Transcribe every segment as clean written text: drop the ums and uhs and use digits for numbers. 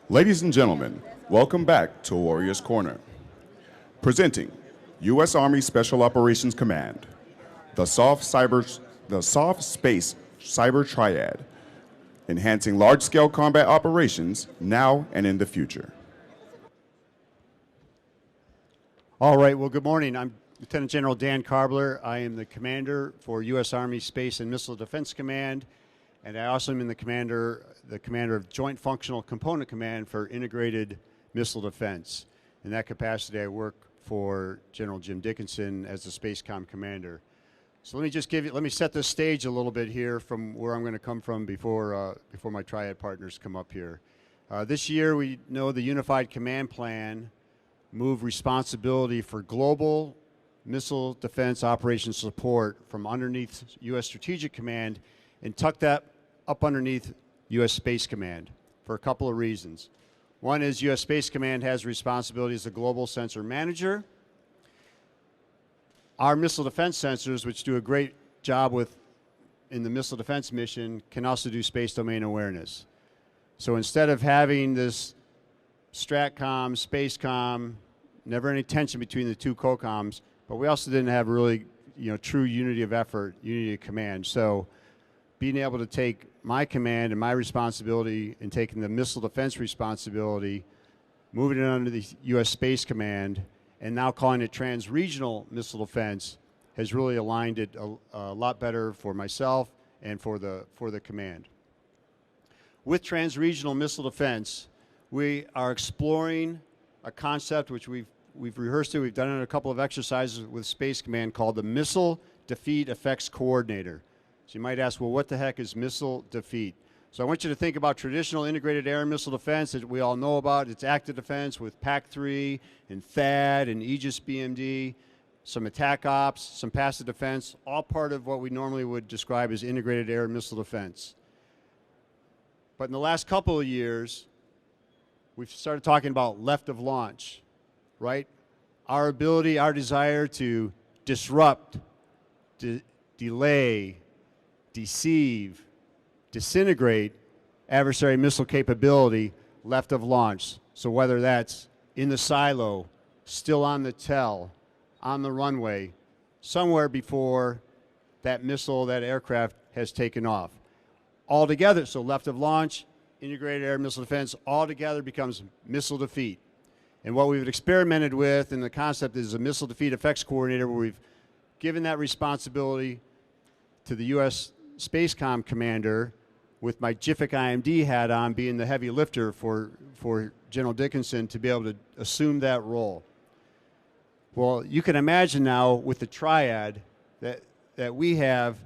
Ladies and gentlemen, welcome back to Warriors Corner. Presenting U.S. Army Special Operations Command, the SOF Space Cyber Triad, enhancing large-scale combat operations now and in the future. All right, well, good morning. I'm Lieutenant General Dan Karbler. I am the commander for U.S. Army Space and Missile Defense Command, and I also am the commander of Joint Functional Component Command for Integrated Missile Defense. In that capacity, I work for General Jim Dickinson as the SpaceCom commander. So let me set the stage a little bit here from where I'm going to come from before my Triad partners come up here. This year, we know the Unified Command Plan moved responsibility for global missile defense operations support from underneath U.S. Strategic Command and tucked that up underneath U.S. Space Command for a couple of reasons. One is U.S. Space Command has responsibility as a global sensor manager. Our missile defense sensors, which do a great job in the missile defense mission, can also do space domain awareness. So instead of having this STRATCOM, SpaceCom, never any tension between the two COCOMs, but we also didn't have really, true unity of effort, unity of command. So being able to take my command and my responsibility and taking the missile defense responsibility, moving it under the U.S. Space Command, and now calling it trans-regional missile defense has really aligned it a lot better for myself and for the command. With trans-regional missile defense, we are exploring a concept which we've rehearsed it. We've done it in a couple of exercises with Space Command called the Missile Defeat Effects Coordinator. So you might ask, well, what the heck is missile defeat? So I want you to think about traditional integrated air and missile defense that we all know about. It's active defense with PAC-3 and THAAD and Aegis BMD, some attack ops, some passive defense, all part of what we normally would describe as integrated air and missile defense. But in the last couple of years, we've started talking about left of launch, right? Our ability, our desire to disrupt, delay, deceive, disintegrate adversary missile capability left of launch. So whether that's in the silo, still on the TEL, on the runway, somewhere before that missile, that aircraft has taken off. All together, so left of launch, integrated air missile defense, all together becomes missile defeat. And what we've experimented with in the concept is a missile defeat effects coordinator where we've given that responsibility to the U.S. SpaceCom commander with my JIFIC IMD hat on, being the heavy lifter for General Dickinson to be able to assume that role. Well, you can imagine now with the Triad that we have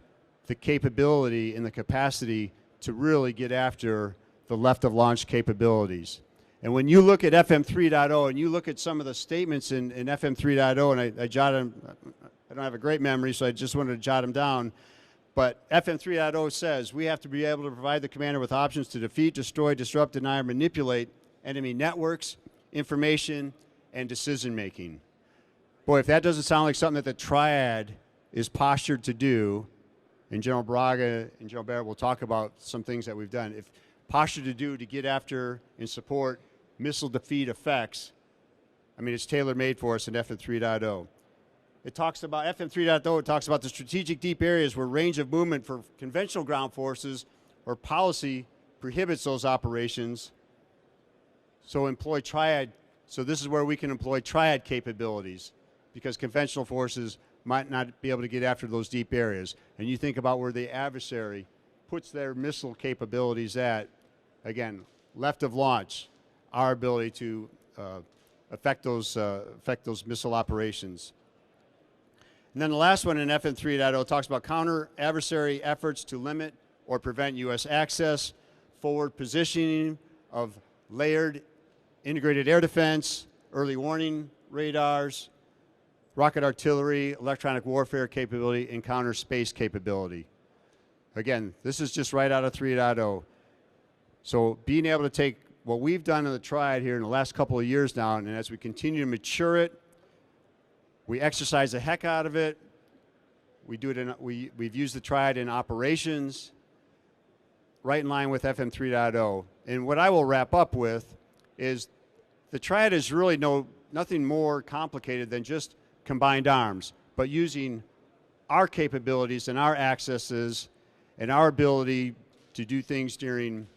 the capability and the capacity to really get after the left of launch capabilities. And when you look at FM 3.0 and you look at some of the statements in FM 3.0, and I jotted them, I don't have a great memory, so I just wanted to jot them down. But FM 3.0 says we have to be able to provide the commander with options to defeat, destroy, disrupt, deny, or manipulate enemy networks, information, and decision-making. Boy, if that doesn't sound like something that the Triad is postured to do, and General Braga and General Barrett will talk about some things that we've done, if postured to do to get after and support missile defeat effects, I mean, it's tailor-made for us in FM 3.0. It talks about, FM 3.0, it talks about the strategic deep areas where range of movement for conventional ground forces or policy prohibits those operations. So employ Triad. So this is where we can employ Triad capabilities because conventional forces might not be able to get after those deep areas. And you think about where the adversary puts their missile capabilities at, again, left of launch, our ability to affect those missile operations. And then the last one in FM 3.0 talks about counter-adversary efforts to limit or prevent U.S. access, forward positioning of layered integrated air defense, early warning radars, rocket artillery, electronic warfare capability, and counter space capability. Again, this is just right out of 3.0. So being able to take what we've done in the Triad here in the last couple of years now, and as we continue to mature it, we exercise the heck out of it. We do it we've used the Triad in operations, right in line with FM 3.0. And what I will wrap up with is the Triad is really nothing more complicated than just combined arms, but using our capabilities and our accesses and our ability to do things during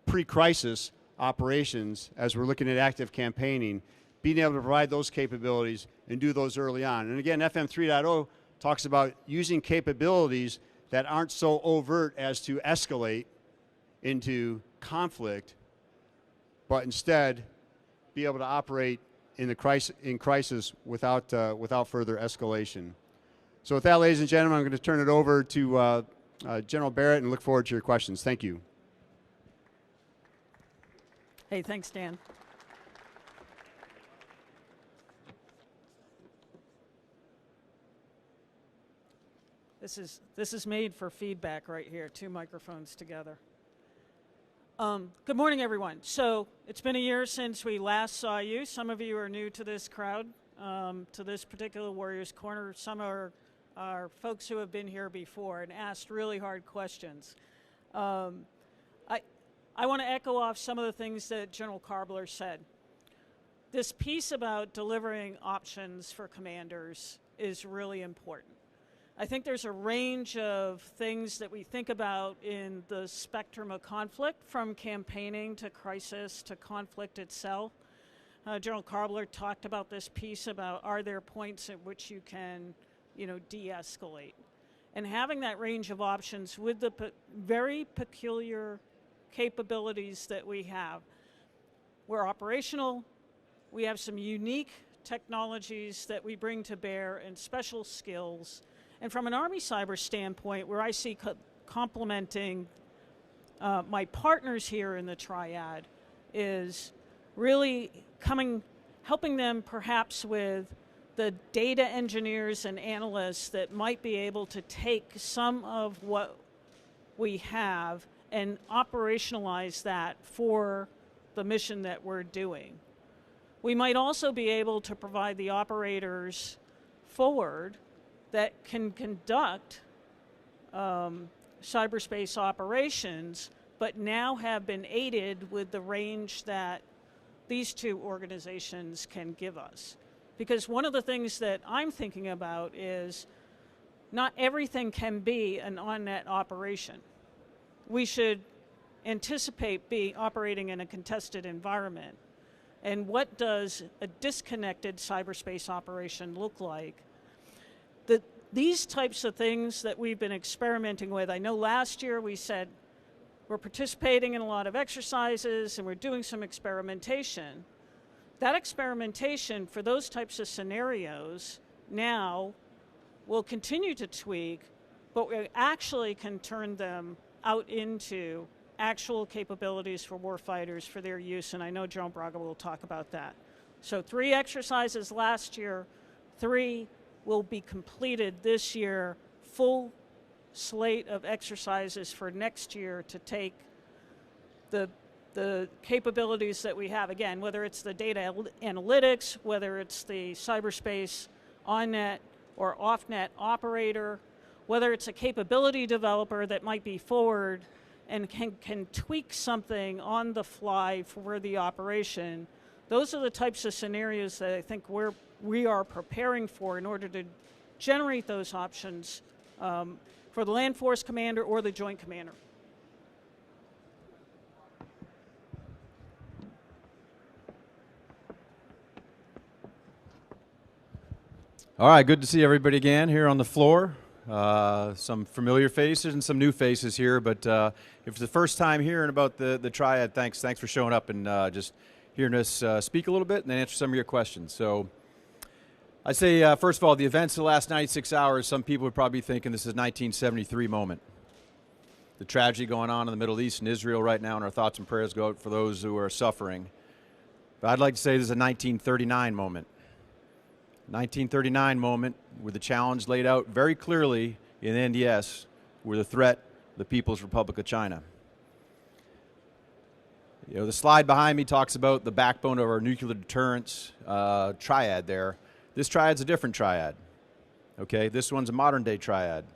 pre-crisis operations as we're looking at active campaigning, being able to provide those capabilities and do those early on. And again, FM 3.0 talks about using capabilities that aren't so overt as to escalate into conflict, but instead be able to operate in crisis without further escalation. So with that, ladies and gentlemen, I'm going to turn it over to General Barrett and look forward to your questions. Thank you. Hey, thanks, Dan. This is made for feedback right here, 2 microphones together. Good morning, everyone. So it's been a year since we last saw you. Some of you are new to this crowd, to this particular Warriors Corner. Some are folks who have been here before and asked really hard questions. I want to echo off some of the things that General Karbler said. This piece about delivering options for commanders is really important. I think there's a range of things that we think about in the spectrum of conflict, from campaigning to crisis to conflict itself. General Karbler talked about this piece about, are there points at which you can, de-escalate? And having that range of options with the very peculiar capabilities that we have. We're operational. We have some unique technologies that we bring to bear and special skills. And from an Army cyber standpoint, where I see complementing my partners here in the Triad, is really helping them perhaps with the data engineers and analysts that might be able to take some of what we have and operationalize that for the mission that we're doing. We might also be able to provide the operators forward that can conduct cyberspace operations, but now have been aided with the range that these 2 organizations can give us. Because one of the things that I'm thinking about is not everything can be an on-net operation. We should anticipate operating in a contested environment. And what does a disconnected cyberspace operation look like? These types of things that we've been experimenting with, I know last year we said we're participating in a lot of exercises and we're doing some experimentation. That experimentation for those types of scenarios now will continue to tweak, but we actually can turn them out into actual capabilities for warfighters for their use, and I know General Braga will talk about that. So 3 exercises last year, 3 will be completed this year, full slate of exercises for next year to take the capabilities that we have, again, whether it's the data analytics, whether it's the cyberspace on-net or off-net operator, whether it's a capability developer that might be forward and can tweak something on the fly for the operation. Those are the types of scenarios that I think we are preparing for in order to generate those options for the land force commander or the joint commander. All right, good to see everybody again here on the floor. Some familiar faces and some new faces here, but if it's the first time hearing about the Triad, thanks for showing up and just hearing us speak a little bit and then answer some of your questions. So I'd say, first of all, the events of the last 96 hours, some people would probably be thinking this is a 1973 moment. The tragedy going on in the Middle East and Israel right now, and our thoughts and prayers go out for those who are suffering. But I'd like to say this is a 1939 moment. 1939 moment where the challenge laid out very clearly in NDS were the threat, the People's Republic of China. You know, the slide behind me talks about the backbone of our nuclear deterrence triad there. This triad's a different triad. Okay, this one's a modern day triad.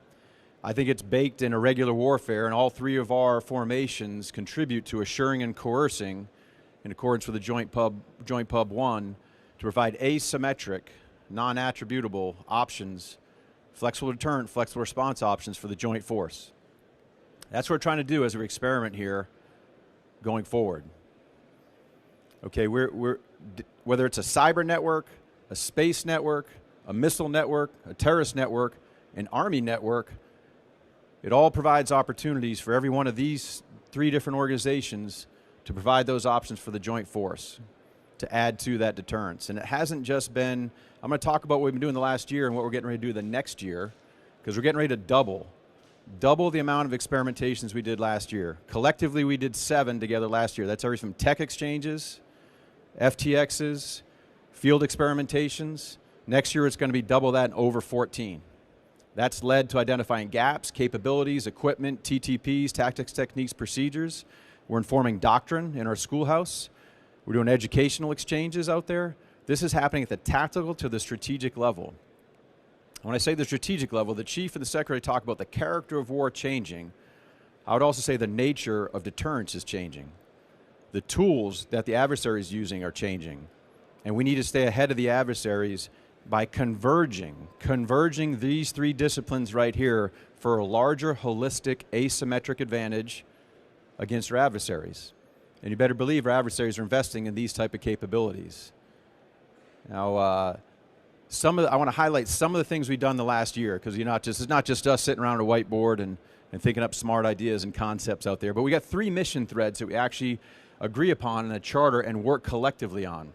I think it's baked in irregular warfare, and all three of our formations contribute to assuring and coercing, in accordance with the Joint Pub 1, to provide asymmetric, non-attributable options, flexible deterrent, flexible response options for the joint force. That's what we're trying to do as we experiment here going forward. Okay, whether it's a cyber network, a space network, a missile network, a terrorist network, an army network, it all provides opportunities for every one of these three different organizations to provide those options for the joint force to add to that deterrence. And it hasn't just been, I'm going to talk about what we've been doing the last year and what we're getting ready to do the next year, because we're getting ready to double the amount of experimentations we did last year. Collectively, we did 7 together last year. That's everything from tech exchanges, FTXs, field experimentations. Next year, it's going to be double that and over 14. That's led to identifying gaps, capabilities, equipment, TTPs, tactics, techniques, procedures. We're informing doctrine in our schoolhouse. We're doing educational exchanges out there. This is happening at the tactical to the strategic level. When I say the strategic level, the chief and the secretary talk about the character of war changing. I would also say the nature of deterrence is changing. The tools that the adversary is using are changing. And we need to stay ahead of the adversaries by converging these three disciplines right here for a larger, holistic, asymmetric advantage against our adversaries. And you better believe our adversaries are investing in these type of capabilities. Now, I want to highlight some of the things we've done the last year, because it's not just us sitting around a whiteboard and thinking up smart ideas and concepts out there, but we got 3 mission threads that we actually agree upon in a charter and work collectively on.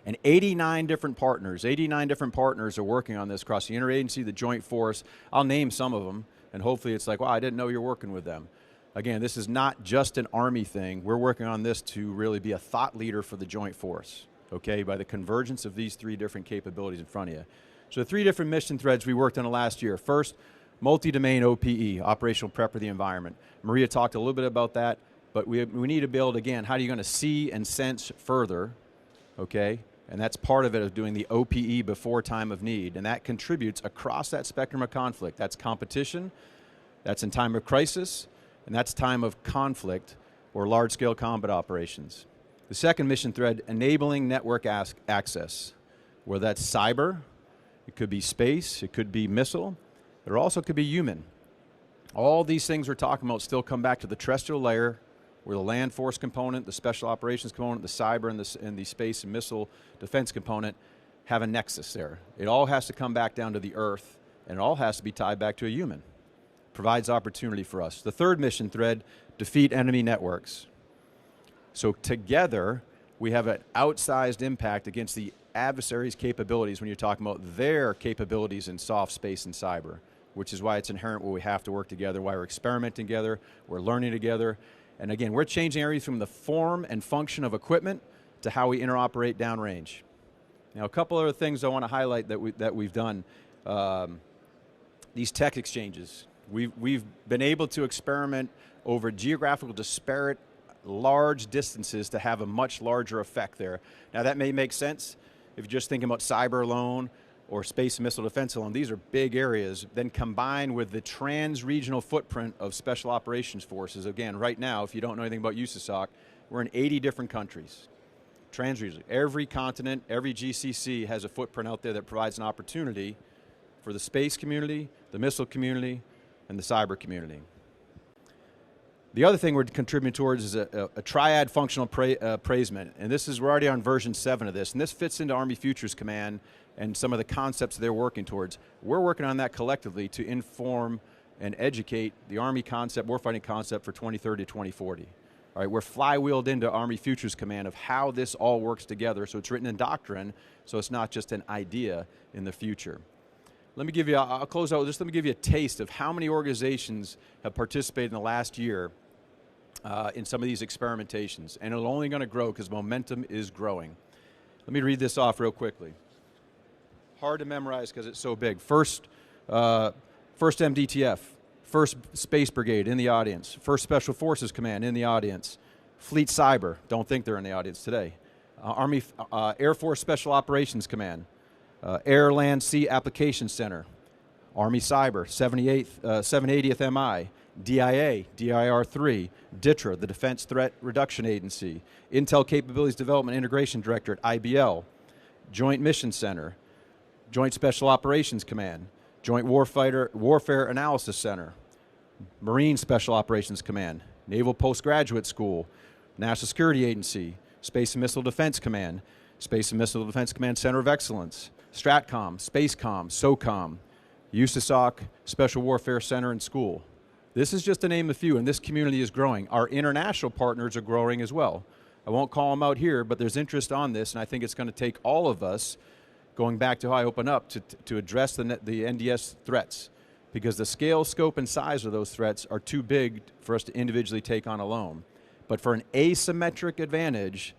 And 89 different partners are working on this across the interagency, the joint force. I'll name some of them, and hopefully it's like, wow, I didn't know you're working with them. Again, this is not just an Army thing. We're working on this to really be a thought leader for the joint force, okay, by the convergence of these 3 different capabilities in front of you. So the 3 different mission threads we worked on the last year. First, multi-domain OPE, operational prep of the environment. Maria talked a little bit about that, but we need to build, again, how are you going to see and sense further, okay? And that's part of it, of doing the OPE before time of need. And that contributes across that spectrum of conflict. That's competition, that's in time of crisis, and that's time of conflict or large-scale combat operations. The second mission thread, enabling network access, where that's cyber, it could be space, it could be missile, it also could be human. All these things we're talking about still come back to the terrestrial layer, where the land force component, the special operations component, the cyber and the space and missile defense component have a nexus there. It all has to come back down to the earth, and it all has to be tied back to a human. Provides opportunity for us. The third mission thread, defeat enemy networks. So together, we have an outsized impact against the adversary's capabilities when you're talking about their capabilities in soft space and cyber, which is why it's inherent where we have to work together, why we're experimenting together, we're learning together. And again, we're changing everything from the form and function of equipment to how we interoperate downrange. Now, a couple other things I want to highlight that we've done. These tech exchanges. We've been able to experiment over geographical disparate large distances to have a much larger effect there. Now that may make sense if you're just thinking about cyber alone or space and missile defense alone. These are big areas. Then combined with the trans-regional footprint of special operations forces. Again, right now, if you don't know anything about USASOC, we're in 80 different countries. Trans-regional. Every continent, every GCC has a footprint out there that provides an opportunity for the space community, the missile community, and the cyber community. The other thing we're contributing towards is a Triad functional appraisement, and we're already on version 7 of this, and this fits into Army Futures Command and some of the concepts they're working towards. We're working on that collectively to inform and educate the Army concept, warfighting concept for 2030 to 2040. All right, we're flywheeled into Army Futures Command of how this all works together, so it's written in doctrine, so it's not just an idea in the future. Let me give you, I'll close out with this, let me give you a taste of how many organizations have participated in the last year in some of these experimentations, and it's only going to grow because momentum is growing. Let me read this off real quickly. Hard to memorize because it's so big. First MDTF, 1st Space Brigade in the audience, 1st Special Forces Command in the audience, Fleet Cyber, don't think they're in the audience today, Army Air Force Special Operations Command, Air, Land, Sea Application Center, Army Cyber, 780th MI, DIA, DIR-3, DITRA, the Defense Threat Reduction Agency, Intel Capabilities Development Integration Directorate, IBL, Joint Mission Center, Joint Special Operations Command, Joint Warfare Analysis Center, Marine Special Operations Command, Naval Postgraduate School, National Security Agency, Space and Missile Defense Command, Space and Missile Defense Command Center of Excellence, STRATCOM, SpaceCom, SOCOM, USASOC, Special Warfare Center and School. This is just to name a few, and this community is growing. Our international partners are growing as well. I won't call them out here, but there's interest on this, and I think it's going to take all of us, going back to how I open up, to address the NDS threats, because the scale, scope, and size of those threats are too big for us to individually take on alone. But for an asymmetric advantage,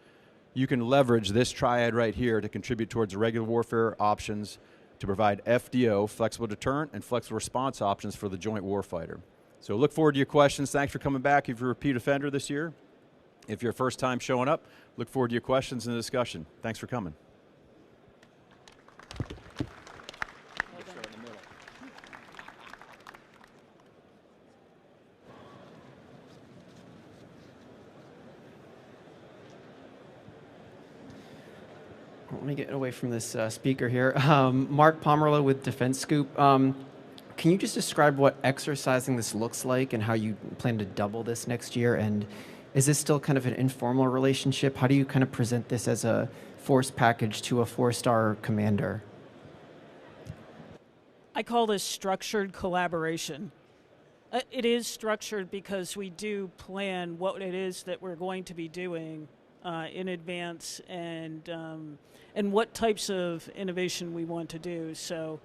you can leverage this triad right here to contribute towards regular warfare options, to provide FDO, flexible deterrent, and flexible response options for the joint warfighter. So look forward to your questions. Thanks for coming back. If you're a repeat offender this year, if you're first time showing up, look forward to your questions and the discussion. Thanks for coming. Let me get away from this speaker here. Mark Pomerleau with Defense Scoop. Can you just describe what exercising this looks like and how you plan to double this next year? And is this still kind of an informal relationship? How do you kind of present this as a force package to a 4-star commander? I call this structured collaboration. It is structured because we do plan what it is that we're going to be doing in advance, and what types of innovation we want to do. So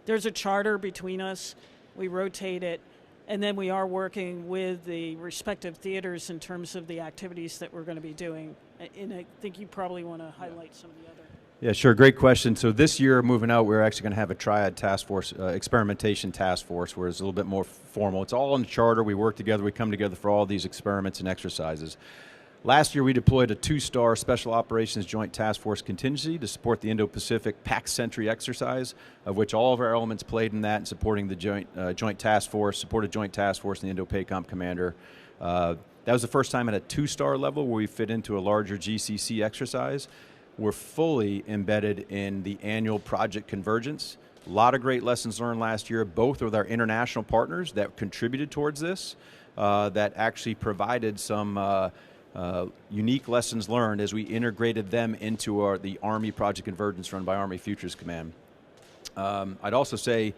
there's a charter between us. We rotate it, and then we are working with the respective theaters in terms of the activities that we're going to be doing. And I think you probably want to highlight some of the other. Yeah, sure. Great question. So this year, moving out, we're actually going to have a Triad task force, experimentation task force, where it's a little bit more formal. It's all in the charter. We work together. We come together for all these experiments and exercises. Last year, we deployed a 2-star Special Operations Joint Task Force contingency to support the Indo-Pacific PAC Sentry exercise, of which all of our elements played in that, and supporting the Joint Task Force, supported Joint Task Force and the Indo-PACOM Commander. That was the first time at a 2-star level where we fit into a larger GCC exercise. We're fully embedded in the annual Project Convergence. A lot of great lessons learned last year, both with our international partners that contributed towards this, that actually provided some unique lessons learned as we integrated them into the Army Project Convergence run by Army Futures Command. I'd also say,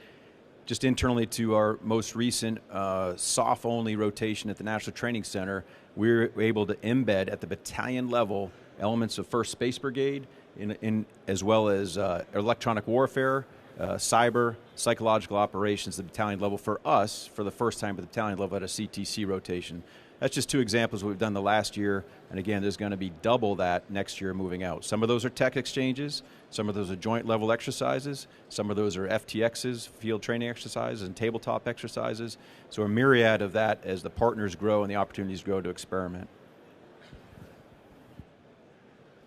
just internally to our most recent SOF-only rotation at the National Training Center, we were able to embed at the battalion level elements of 1st Space Brigade, as well as electronic warfare, cyber, psychological operations, the battalion level for us, for the first time at the battalion level at a CTC rotation. That's just 2 examples we've done the last year, and again, there's going to be double that next year moving out. Some of those are tech exchanges, some of those are joint level exercises, some of those are FTXs, field training exercises, and tabletop exercises. So a myriad of that as the partners grow and the opportunities grow to experiment.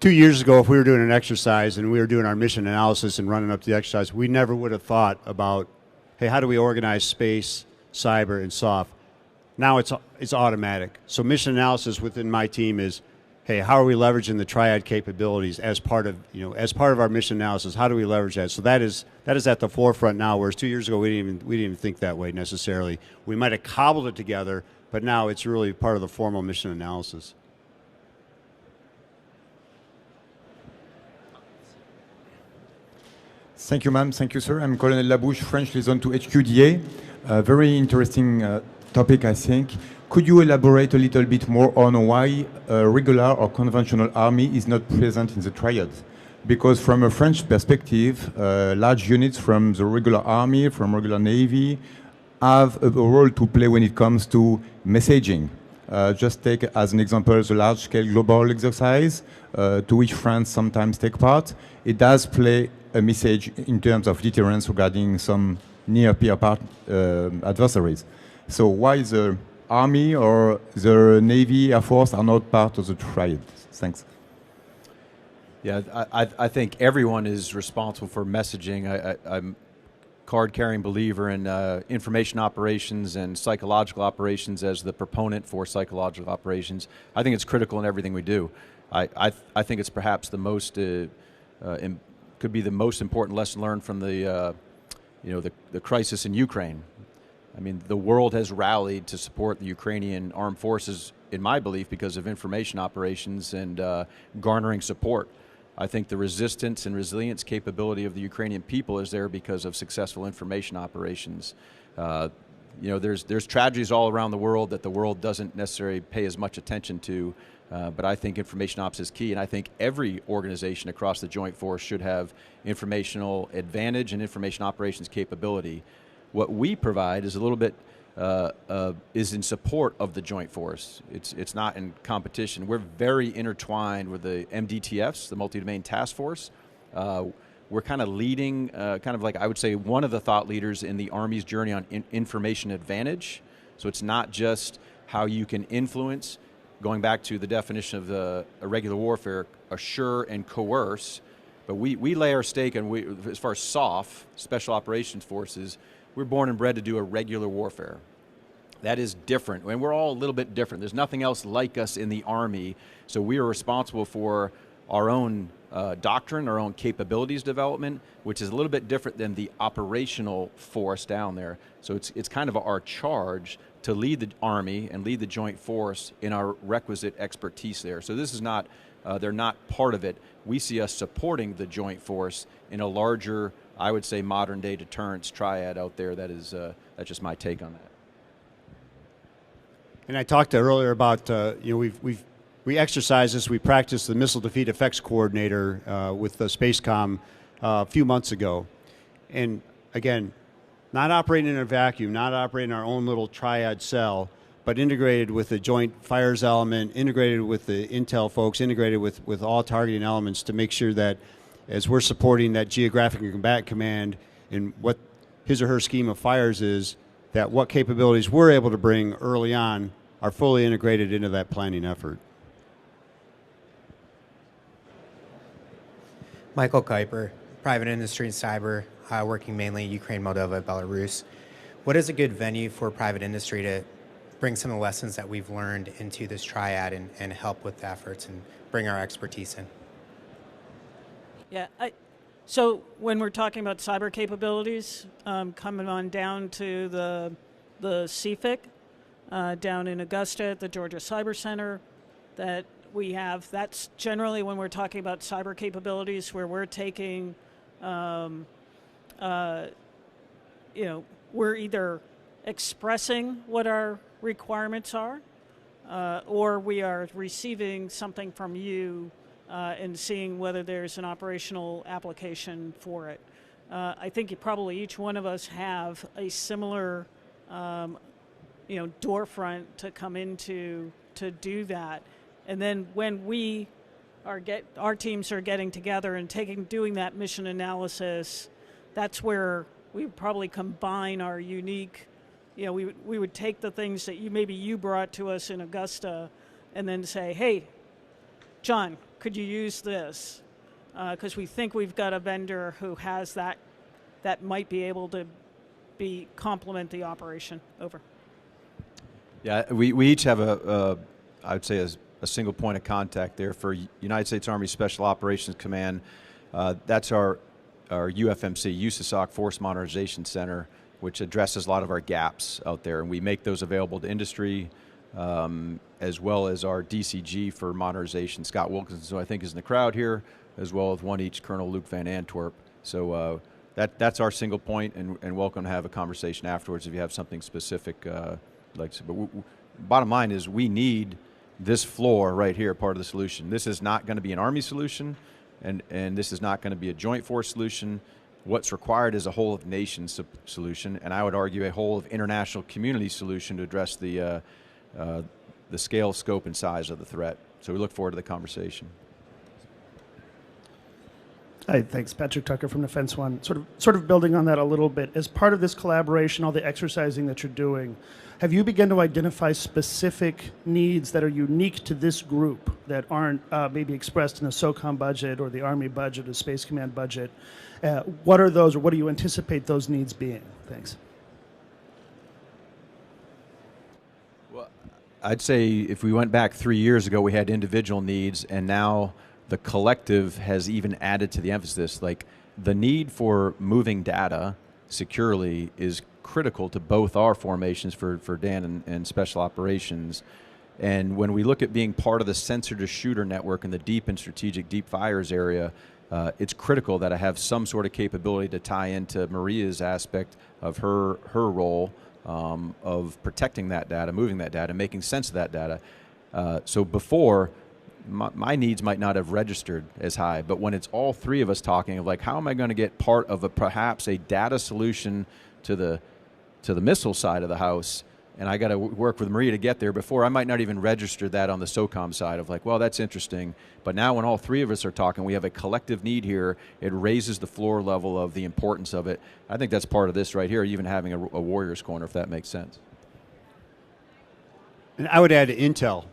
2 years ago, if we were doing an exercise and we were doing our mission analysis and running up the exercise, we never would have thought about, hey, how do we organize space, cyber, and SOF? Now it's automatic. So mission analysis within my team is, hey, how are we leveraging the Triad capabilities as part of our mission analysis? How do we leverage that? So that is at the forefront now. Whereas 2 years ago we didn't even think that way necessarily. We might have cobbled it together, but now it's really part of the formal mission analysis. Thank you, ma'am. Thank you, sir. I'm Colonel Labouche, French liaison to HQDA. Very interesting topic, I think. Could you elaborate a little bit more on why a regular or conventional army is not present in the Triad? Because from a French perspective, large units from the regular army, from regular navy, have a role to play when it comes to messaging. Just take as an example the large-scale global exercise to which France sometimes take part. It does play a message in terms of deterrence regarding some near-peer adversaries. So why the Army or the Navy, Air Force are not part of the Triad? Thanks. Yeah, I think everyone is responsible for messaging. I'm card-carrying believer in information operations and psychological operations as the proponent for psychological operations. I think it's critical in everything we do. I think it's perhaps the most, could be the most important lesson learned from the crisis in Ukraine. I mean, the world has rallied to support the Ukrainian armed forces, in my belief, because of information operations and garnering support. I think the resistance and resilience capability of the Ukrainian people is there because of successful information operations. There's tragedies all around the world that the world doesn't necessarily pay as much attention to, but I think information ops is key, and I think every organization across the Joint Force should have informational advantage and information operations capability. What we provide is a little bit is in support of the Joint Force. It's not in competition. We're very intertwined with the MDTFs, the Multi-Domain Task Force. We're kind of leading, kind of like I would say one of the thought leaders in the Army's journey on information advantage. So it's not just how you can influence, going back to the definition of irregular warfare, assure and coerce, but we lay our stake, and as far as SOF, Special Operations Forces, we're born and bred to do irregular warfare. That is different, and we're all a little bit different. There's nothing else like us in the Army, so we are responsible for our own doctrine, our own capabilities development, which is a little bit different than the operational force down there. So it's kind of our charge to lead the Army and lead the Joint Force in our requisite expertise there. So this is not, they're not part of it. We see us supporting the Joint Force in a larger, I would say, modern day deterrence triad out there. That's just my take on that. And I talked earlier about, we exercise this, we practiced the Missile Defeat Effects Coordinator with the Spacecom a few months ago. And again, not operating in a vacuum, not operating our own little triad cell, but integrated with the Joint Fires element, integrated with the intel folks, integrated with all targeting elements to make sure that as we're supporting that geographic and combat command in what his or her scheme of fires is, that what capabilities we're able to bring early on are fully integrated into that planning effort. Michael Kuiper, private industry and cyber, working mainly in Ukraine, Moldova, Belarus. What is a good venue for private industry to bring some of the lessons that we've learned into this triad and help with the efforts and bring our expertise in? Yeah, so when we're talking about cyber capabilities, coming on down to the CFIC, down in Augusta at the Georgia Cyber Center that we have, that's generally when we're talking about cyber capabilities where we're taking, we're either expressing what our requirements are or we are receiving something from you and seeing whether there's an operational application for it. I think probably each one of us have a similar, doorfront to come into to do that. And then when our teams are getting together and doing that mission analysis, that's where we probably combine our unique. We would take the things that maybe you brought to us in Augusta, and then say, hey, John, could you use this? Because we think we've got a vendor who has that might be able to complement the operation. Over. Yeah, we each have I would say a single point of contact there for United States Army Special Operations Command. That's our UFMC, USASOC Force Modernization Center, which addresses a lot of our gaps out there, and we make those available to industry, as well as our DCG for modernization. Scott Wilkinson, who I think is in the crowd here, as well as one each Colonel Luke Van Antwerp. So that's our single point, and welcome to have a conversation afterwards if you have something specific like to. But bottom line is we need this floor right here, part of the solution. This is not going to be an Army solution, and this is not going to be a Joint Force solution. What's required is a whole of nation solution, and I would argue a whole of international community solution to address the scale, scope, and size of the threat. So we look forward to the conversation. Hi, thanks. Patrick Tucker from Defense One. Sort of building on that a little bit. As part of this collaboration, all the exercising that you're doing, have you begun to identify specific needs that are unique to this group that aren't maybe expressed in the SOCOM budget or the Army budget or Space Command budget? What are those, or what do you anticipate those needs being? Thanks. Well, I'd say if we went back 3 years ago, we had individual needs, and now the collective has even added to the emphasis. Like, the need for moving data securely is critical to both our formations for Dan and Special Operations. And when we look at being part of the sensor-to-shooter network in the deep and strategic deep fires area, it's critical that I have some sort of capability to tie into Maria's aspect of her role of protecting that data, moving that data, making sense of that data. So before, my needs might not have registered as high, but when it's all three of us talking of like, how am I going to get part of perhaps a data solution to the missile side of the house, and I got to work with Maria to get there. Before, I might not even register that on the SOCOM side of like, well, that's interesting. But now when all three of us are talking, we have a collective need here. It raises the floor level of the importance of it. I think that's part of this right here, even having a Warriors Corner, if that makes sense. And I would add Intel,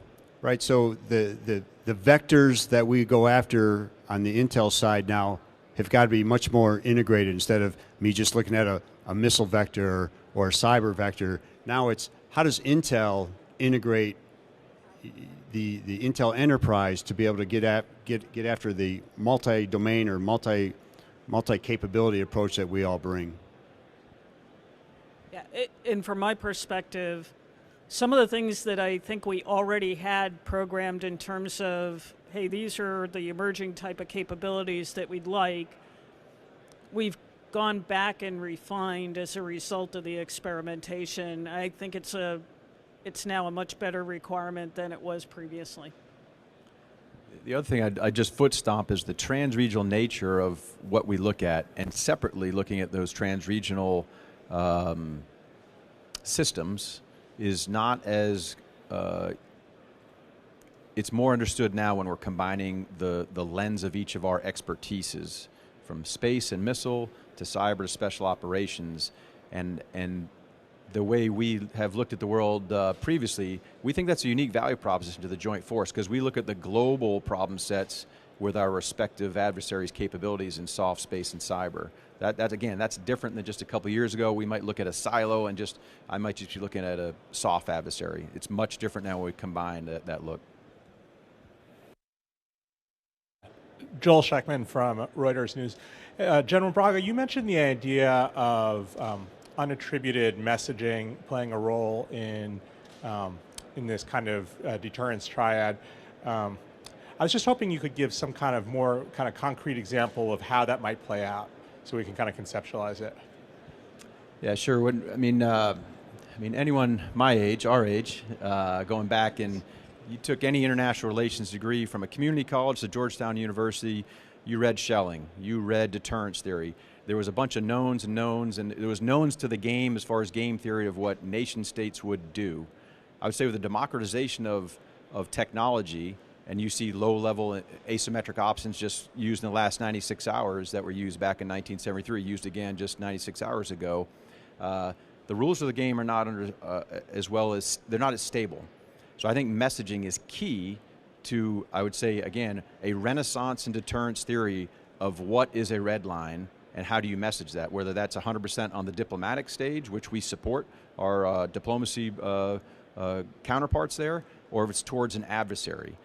right? So the vectors that we go after on the Intel side now have got to be much more integrated instead of me just looking at a missile vector or a cyber vector. Now it's how does Intel integrate the Intel enterprise to be able to get after the multi-domain or multi-capability approach that we all bring. Yeah, and from my perspective, some of the things that I think we already had programmed in terms of, hey, these are the emerging type of capabilities that we'd like, we've gone back and refined as a result of the experimentation. I think it's now a much better requirement than it was previously. The other thing I'd just foot stomp is the trans-regional nature of what we look at, and separately looking at those trans-regional systems is not as, it's more understood now when we're combining the lens of each of our expertises, from space and missile to cyber to special operations, and the way we have looked at the world previously, we think that's a unique value proposition to the Joint Force, because we look at the global problem sets with our respective adversaries' capabilities in soft space and cyber. That's different than just a couple years ago. We might look at a silo and I might just be looking at a soft adversary. It's much different now when we combine that look. Joel Scheckman from Reuters News. General Braga, you mentioned the idea of unattributed messaging playing a role in this kind of deterrence triad. I was just hoping you could give some kind of more kind of concrete example of how that might play out, so we can kind of conceptualize it. Yeah, sure. I mean, anyone my age, our age, going back, and you took any international relations degree from a community college to Georgetown University, you read Schelling, you read deterrence theory. There was a bunch of knowns and knowns, and there was knowns to the game as far as game theory of what nation states would do. I would say with the democratization of technology, and you see low-level asymmetric options just used in the last 96 hours that were used back in 1973, used again just 96 hours ago. The rules of the game are not they're not as stable. So I think messaging is key to, I would say, again, a renaissance in deterrence theory of what is a red line and how do you message that, whether that's 100% on the diplomatic stage, which we support our diplomacy counterparts there, or if it's towards an adversary.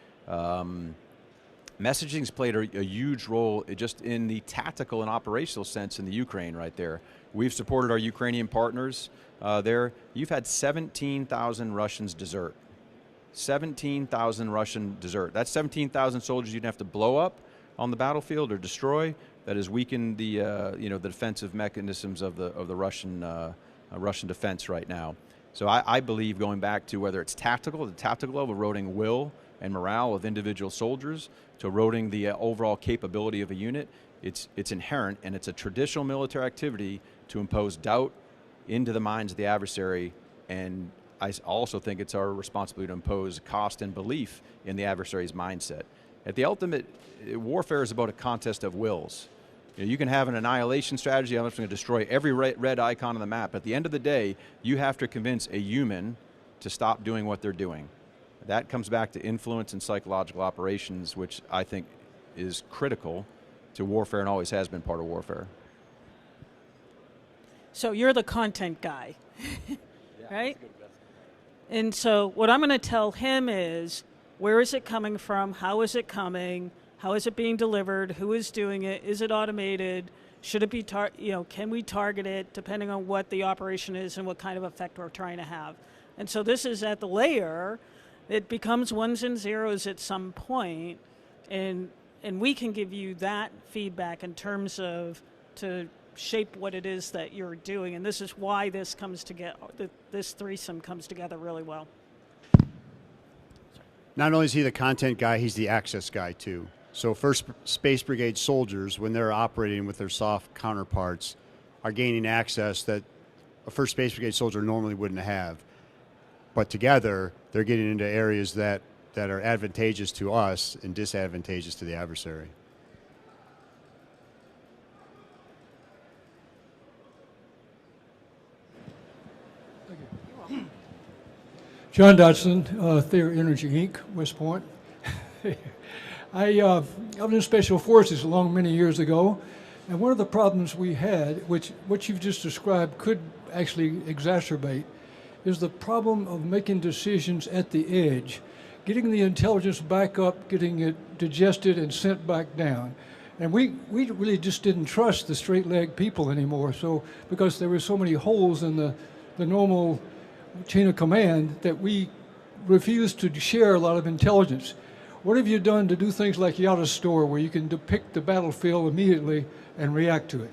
Messaging's played a huge role just in the tactical and operational sense in the Ukraine right there. We've supported our Ukrainian partners there. You've had 17,000 Russians desert. 17,000 Russian desert. That's 17,000 soldiers you'd have to blow up on the battlefield or destroy. That has weakened the the defensive mechanisms of the Russian defense right now. So I believe, going back to whether it's tactical, the tactical level, eroding will and morale of individual soldiers, to eroding the overall capability of a unit, it's inherent, and it's a traditional military activity to impose doubt into the minds of the adversary. And I also think it's our responsibility to impose cost and belief in the adversary's mindset. At the ultimate, warfare is about a contest of wills. You can have an annihilation strategy. I'm just going to destroy every red icon on the map. At the end of the day, you have to convince a human to stop doing what they're doing. That comes back to influence and psychological operations, which I think is critical to warfare and always has been part of warfare. So you're the content guy, right? And so what I'm going to tell him is, where is it coming from? How is it coming? How is it being delivered? Who is doing it? Is it automated? Should it be, can we target it depending on what the operation is and what kind of effect we're trying to have? And so this is at the layer. It becomes ones and zeros at some point, and we can give you that feedback in terms of to shape what it is that you're doing. And this is why this comes together. This threesome comes together really well. Not only is he the content guy, he's the access guy too. So 1st Space Brigade soldiers, when they're operating with their SOF counterparts, are gaining access that a 1st Space Brigade soldier normally wouldn't have. But together, they're getting into areas that are advantageous to us and disadvantageous to the adversary. John Dodson, Thayer Energy Inc., West Point. I was in Special Forces many years ago, and one of the problems we had, which what you've just described could actually exacerbate, is the problem of making decisions at the edge, getting the intelligence back up, getting it digested and sent back down. And we really just didn't trust the straight-leg people anymore, so because there were so many holes in the normal chain of command that we refused to share a lot of intelligence. What have you done to do things like Yada Store, where you can depict the battlefield immediately and react to it?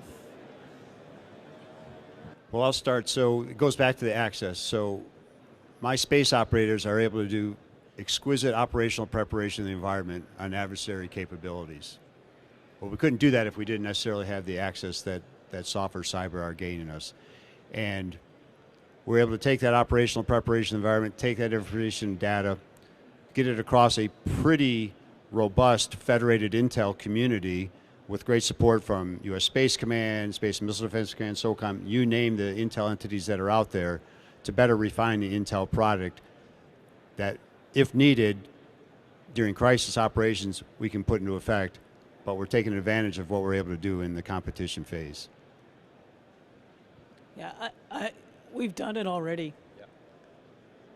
Well, I'll start. So it goes back to the access. So my space operators are able to do exquisite operational preparation of the environment on adversary capabilities. Well, we couldn't do that if we didn't necessarily have the access that SOF or cyber are gaining us. And we're able to take that operational preparation environment, take that information data, get it across a pretty robust federated intel community with great support from U.S. Space Command, Space and Missile Defense Command, SOCOM, you name the intel entities that are out there, to better refine the intel product that, if needed, during crisis operations, we can put into effect, but we're taking advantage of what we're able to do in the competition phase. Yeah, we've done it already. Yeah.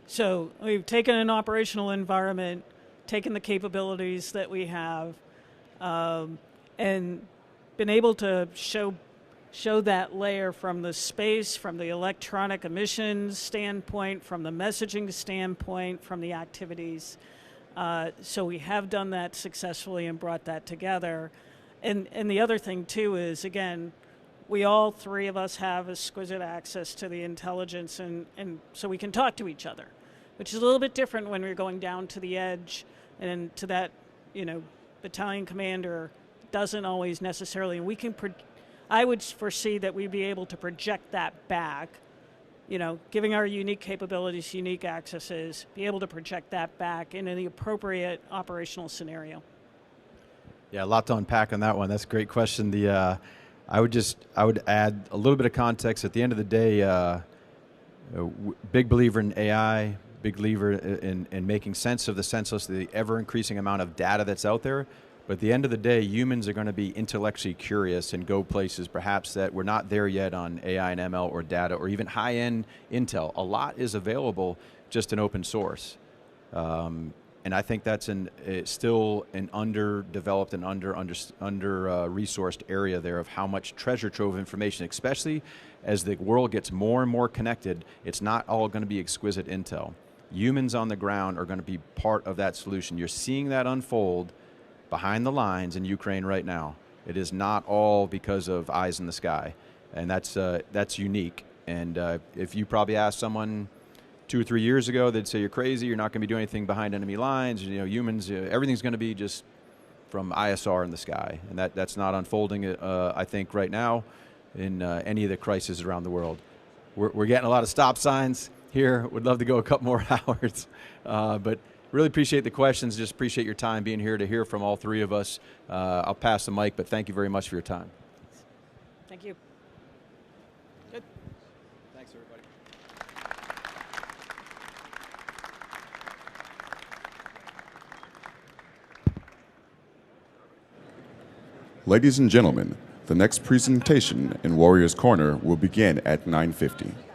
So we've taken an operational environment, taken the capabilities that we have, and been able to show that layer from the space, from the electronic emissions standpoint, from the messaging standpoint, from the activities. So we have done that successfully and brought that together. And the other thing too is, again, we all three of us have exquisite access to the intelligence, and so we can talk to each other, which is a little bit different when we're going down to the edge and to that, battalion commander doesn't always necessarily, and we can, I would foresee that we'd be able to project that back, giving our unique capabilities, unique accesses, be able to project that back in the appropriate operational scenario. Yeah, a lot to unpack on that one. That's a great question. I would add a little bit of context. At the end of the day, big believer in AI, big believer in making sense of the senseless, the ever-increasing amount of data that's out there. But at the end of the day, humans are going to be intellectually curious and go places perhaps that we're not there yet on AI and ML or data or even high-end intel. A lot is available just in open source. And I think that's still an underdeveloped and under-resourced area there of how much treasure trove of information, especially as the world gets more and more connected. It's not all going to be exquisite intel. Humans on the ground are going to be part of that solution. You're seeing that unfold behind the lines in Ukraine right now. It is not all because of eyes in the sky, and that's unique. And if you probably ask someone 2 or 3 years ago, they'd say you're crazy. You're not going to be doing anything behind enemy lines. Humans, everything's going to be just from ISR in the sky, and that's not unfolding. I think right now in any of the crises around the world. We're getting a lot of stop signs here. Would love to go a couple more hours, but really appreciate the questions. Just appreciate your time being here to hear from all three of us. I'll pass the mic, but thank you very much for your time. Thank you. Good. Thanks, everybody. Ladies and gentlemen, the next presentation in Warriors Corner will begin at 9:50.